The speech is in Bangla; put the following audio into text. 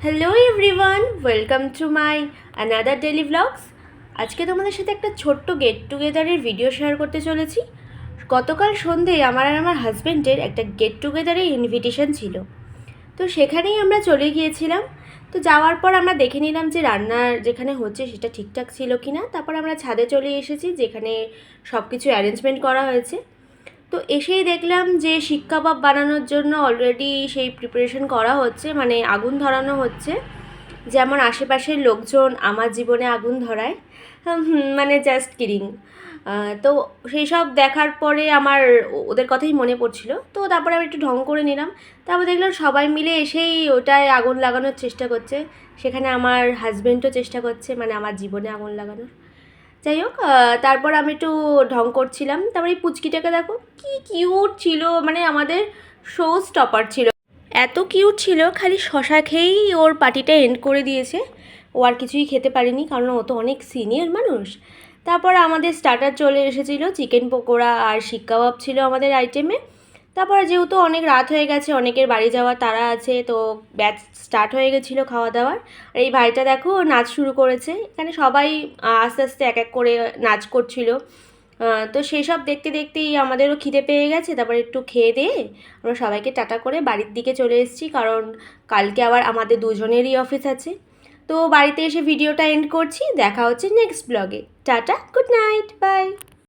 Hello everyone, welcome to my another daily blogs. আজকে তোমাদের সাথে একটা ছোট্ট গেট টুগেদারের ভিডিও শেয়ার করতে চলেছি। গতকাল সন্ধ্যেয় আমার আর আমার হাজব্যান্ডের একটা গেট টুগেদারের ইনভিটেশন ছিল, তো সেখানেই আমরা চলে গিয়েছিলাম। তো যাওয়ার পর আমরা দেখে নিলাম যে রান্নার যেখানে হচ্ছে সেটা ঠিকঠাক ছিল কি না। তারপর আমরা ছাদে চলে এসেছি, যেখানে সব কিছু অ্যারেঞ্জমেন্ট করা হয়েছে। তো এসেই দেখলাম যে শিক কাবাব বানানোর জন্য অলরেডি সেই প্রিপারেশন করা হচ্ছে, মানে আগুন ধরানো হচ্ছে। যেমন আশেপাশের লোকজন আমার জীবনে আগুন ধরায়, মানে জাস্ট কিডিং। তো সেই সব দেখার পরে আমার ওদের কথাই মনে পড়ছিল। তো তারপরে আমি একটু ঢং করে নিলাম। তারপর দেখলাম সবাই মিলে এসেই ওটায় আগুন লাগানোর চেষ্টা করছে। সেখানে আমার হাজব্যান্ডও চেষ্টা করছে, মানে আমার জীবনে আগুন লাগানোর। যাই হোক, তারপর আমি একটু ঢং করছিলাম। তারপরে এই পুচকিটাকে দেখো, কি কিউট ছিল, মানে আমাদের শো স্টপার ছিল। এত কিউট ছিল, খালি শশা খেয়েই ওর পার্টিটা এন্ড করে দিয়েছে। ও আর কিছুই খেতে পারেনি, কারণ ও তো অনেক সিনিয়র মানুষ। তারপর আমাদের স্টার্টার চলে এসেছিলো, চিকেন পকোড়া আর শিক কাবাব ছিল আমাদের আইটেমে। তারপর যেহেতু অনেক রাত হয়ে গেছে, অনেকের বাড়ি যাওয়ার তাড়া আছে, তো ব্যাচ স্টার্ট হয়ে গেছিলো খাওয়া দাওয়ার। আর এই ভাইটা দেখো নাচ শুরু করেছে। এখানে সবাই আস্তে আস্তে এক এক করে নাচ করছিল। তো সেই সব দেখতে দেখতেই আমাদেরও খিদে পেয়ে গেছে। তারপর একটু খেয়ে দিয়ে আমরা সবাইকে টাটা করে বাড়ির দিকে চলে এসেছি, কারণ কালকে আবার আমাদের দুজনেরই অফিস আছে। তো বাড়িতে এসে ভিডিওটা এন্ড করছি। দেখা হচ্ছে নেক্সট ব্লগে। Tata, good night, by.